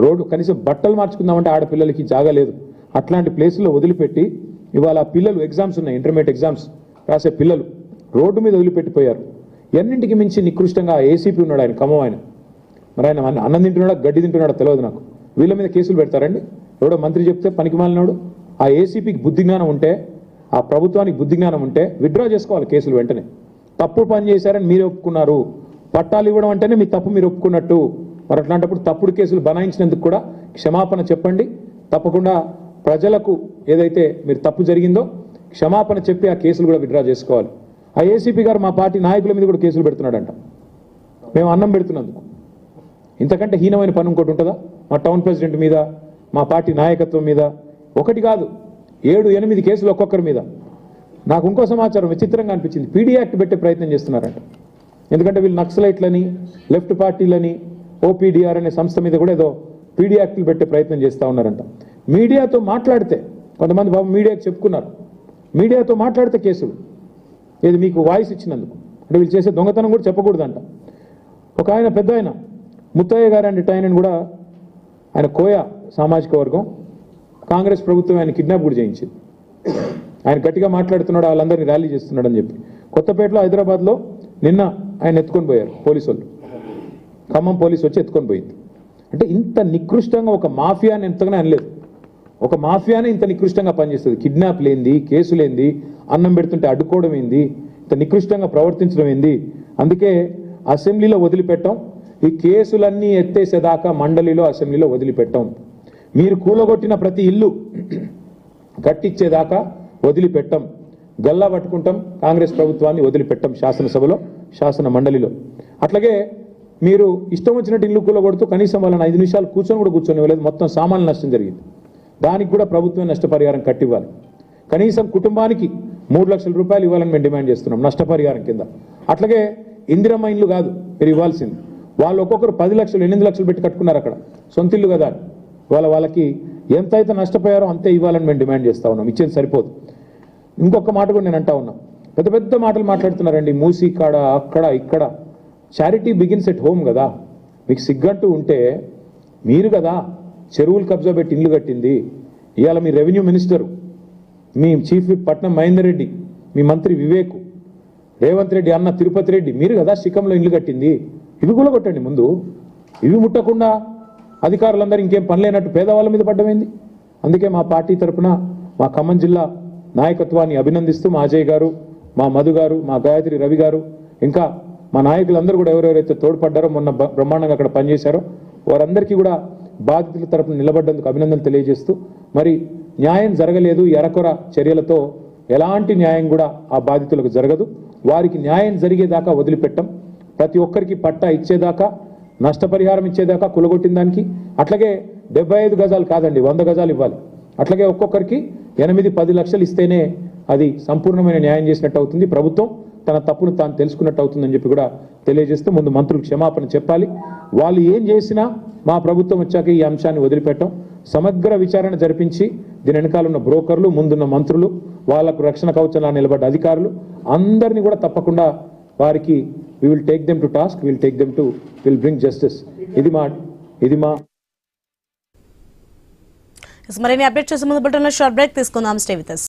Road కనీసం బట్టలు మార్చుకుందామంటే ఆడపిల్లలకి జాగా లేదు. అట్లాంటి ప్లేసుల్లో వదిలిపెట్టి ఇవాళ పిల్లలు ఎగ్జామ్స్ ఉన్నాయి, ఇంటర్మీడియట్ ఎగ్జామ్స్ రాసే పిల్లలు రోడ్డు మీద వదిలిపెట్టిపోయారు. ఎన్నింటికి మించి నికృష్టంగా ఏసీపీ ఉన్నాడు ఆయన, ఖమ్మం ఆయన. మరి ఆయన అన్నం తింటున్నాడా గడ్డి తింటున్నాడో తెలియదు నాకు. వీళ్ళ మీద కేసులు పెడతారండి? ఎవడో మంత్రి చెప్తే పనికి మాలినాడు. ఆ ఏసీపీకి బుద్ధి జ్ఞానం ఉంటే, ఆ ప్రభుత్వానికి బుద్ధి జ్ఞానం ఉంటే విత్డ్రా చేసుకోవాలి కేసులు వెంటనే. తప్పుడు పని చేశారని మీరు ఒప్పుకున్నారు, పట్టాలు ఇవ్వడం అంటేనే మీ తప్పు మీరు ఒప్పుకున్నట్టు. మరి అట్లాంటప్పుడు తప్పుడు కేసులు బనాయించినందుకు కూడా క్షమాపణ చెప్పండి. తప్పకుండా ప్రజలకు ఏదైతే మీరు తప్పు జరిగిందో క్షమాపణ చెప్పి ఆ కేసులు కూడా విత్డ్రా చేసుకోవాలి. ఆ ఏసీపీ గారు మా పార్టీ నాయకుల మీద కూడా కేసులు పెడుతున్నాడంట, మేము అన్నం పెడుతున్నందుకు. ఇంతకంటే హీనమైన పని ఇంకోటి ఉంటుందా? మా టౌన్ ప్రెసిడెంట్ మీద, మా పార్టీ నాయకత్వం మీద ఒకటి కాదు 7-8 కేసులు ఒక్కొక్కరి మీద. నాకు ఇంకో సమాచారం విచిత్రంగా అనిపించింది, పీడీ యాక్ట్ పెట్టే ప్రయత్నం చేస్తున్నారంట. ఎందుకంటే వీళ్ళు నక్సలైట్లని, లెఫ్ట్ పార్టీలని, ఓపీడీఆర్ అనే సంస్థ మీద కూడా ఏదో పీడీ యాక్ట్లు పెట్టే ప్రయత్నం చేస్తూ ఉన్నారంట. మీడియాతో మాట్లాడితే, కొంతమంది బాబు మీడియాకి చెప్పుకున్నారు, మీడియాతో మాట్లాడితే కేసులు. ఏది మీకు వాయిస్ ఇచ్చినందుకు, అంటే వీళ్ళు చేసే దొంగతనం కూడా చెప్పకూడదంట. ఒక ఆయన పెద్ద ఆయన ముత్తయ్య గారు అంటే ఆయనను కూడా, ఆయన కోయ సామాజిక వర్గం, కాంగ్రెస్ ప్రభుత్వం ఆయన కిడ్నాప్ కూడా చేయించింది. ఆయన గట్టిగా మాట్లాడుతున్నాడు, వాళ్ళందరినీ ర్యాలీ చేస్తున్నాడు అని చెప్పి. కొత్తపేటలో, హైదరాబాద్లో నిన్న ఆయన ఎత్తుకొని పోయారు పోలీసు వాళ్ళు, ఖమ్మం పోలీసు వచ్చి ఎత్తుకొని పోయింది. అంటే ఇంత నికృష్టంగా ఒక మాఫియాని ఎంతగానే అనలేదు. ఒక మాఫియానే ఇంత నికృష్టంగా పనిచేస్తుంది. కిడ్నాప్ లేంది, కేసులేంది, అన్నం పెడుతుంటే అడ్డుకోవడం ఏంది, ఇంత నికృష్టంగా ప్రవర్తించడం ఏంది. అందుకే అసెంబ్లీలో వదిలిపెట్టాం, ఈ కేసులన్నీ ఎత్తేసేదాకా మండలిలో, అసెంబ్లీలో వదిలిపెట్టాం. మీరు కూలగొట్టిన ప్రతి ఇల్లు కట్టించేదాకా వదిలిపెట్టాం. గల్లా పట్టుకుంటాం, కాంగ్రెస్ ప్రభుత్వాన్ని వదిలిపెట్టాం శాసనసభలో, శాసన మండలిలో. అట్లాగే మీరు ఇష్టం వచ్చినట్టు ఇల్లు కూలగొడుతూ కనీసం వాళ్ళని 5 నిమిషాలు కూర్చొని కూడా కూర్చొనివ్వలేదు. మొత్తం సామాన్య నష్టం జరిగింది. దానికి కూడా ప్రభుత్వం నష్టపరిహారం కట్టివ్వాలి. కనీసం కుటుంబానికి 3 లక్షల రూపాయలు ఇవ్వాలని మేము డిమాండ్ చేస్తున్నాం నష్టపరిహారం కింద. అట్లాగే ఇందిరమ్మ ఇల్లు కాదు మీరు ఇవ్వాల్సింది, వాళ్ళు ఒక్కొక్కరు 10 లక్షలు 8 లక్షలు పెట్టి కట్టుకున్నారు అక్కడ, సొంత ఇల్లు కదా. వాళ్ళకి ఎంతైతే నష్టపోయారో అంతే ఇవ్వాలని మేము డిమాండ్ చేస్తూ ఉన్నాం. ఇచ్చేది సరిపోదు. ఇంకొక మాట కూడా నేను అంటా ఉన్నా, పెద్ద పెద్ద మాటలు మాట్లాడుతున్నారండి, మూసి కాడ అక్కడ ఇక్కడ. చారిటీ బిగిన్స్ ఎట్ హోమ్ కదా. మీకు సిగ్గంటూ ఉంటే మీరు కదా చెరువులు కబ్జా పెట్టి ఇల్లు కట్టింది. ఇవాళ మీ రెవెన్యూ మినిస్టరు, మీ చీఫ్ విప్ పట్నం మహేందర్ రెడ్డి, మీ మంత్రి వివేక్, రేవంత్ రెడ్డి అన్న తిరుపతి రెడ్డి, మీరు కదా శిఖంలో ఇల్లు కట్టింది. ఇవి కూడా కొట్టండి ముందు. ఇవి ముట్టకుండా అధికారులందరూ ఇంకేం పనిలేనట్టు పేదవాళ్ళ మీద పడ్డమైంది. అందుకే మా పార్టీ తరఫున మా ఖమ్మం జిల్లా నాయకత్వాన్ని అభినందిస్తూ మా అజయ్ గారు, మా మధు గారు, మా గాయత్రి రవి గారు, ఇంకా మా నాయకులందరూ కూడా ఎవరెవరైతే తోడ్పడ్డారో, మొన్న బ్రహ్మాండంగా అక్కడ పనిచేశారో వారందరికీ కూడా బాధితుల తరఫున నిలబడ్డందుకు అభినందనలు తెలియజేస్తూ, మరి న్యాయం జరగలేదు, ఎరకొర చర్యలతో ఎలాంటి న్యాయం కూడా ఆ బాధితులకు జరగదు. వారికి న్యాయం జరిగేదాకా వదిలిపెట్టం. ప్రతి ఒక్కరికి పట్టా ఇచ్చేదాకా, నష్టపరిహారం ఇచ్చేదాకా కూలగొట్టిన దానికి. అట్లాగే 75 గజాలు కాదండి, 100 గజాలు ఇవ్వాలి. అట్లాగే ఒక్కొక్కరికి 8-10 లక్షలు ఇస్తేనే అది సంపూర్ణమైన న్యాయం చేసినట్టు అవుతుంది. ప్రభుత్వం తన తప్పును తాను తెలుసుకున్నట్టు అవుతుందని చెప్పి కూడా తెలియజేస్తూ, ముందు మంత్రులు క్షమాపణ చెప్పాలి. వాళ్ళు ఏం చేసినా మా ప్రభుత్వం వచ్చాక ఈ అంశాన్ని వదిలిపెట్టాం. సమగ్ర విచారణ జరిపించి దీని వెనకాల ఉన్న బ్రోకర్లు, ముందున్న మంత్రులు, వాళ్లకు రక్షణ కవచంలా నిలబడ్డ అధికారులు అందరినీ కూడా తప్పకుండా వారికి we will take them to task, we will take them to, will bring justice. ఇది మా మరిన్ని అప్డేట్ చేసే ముందు బులెటిన్లో షార్ట్ బ్రేక్ తీసుకుందాం. Stay with us.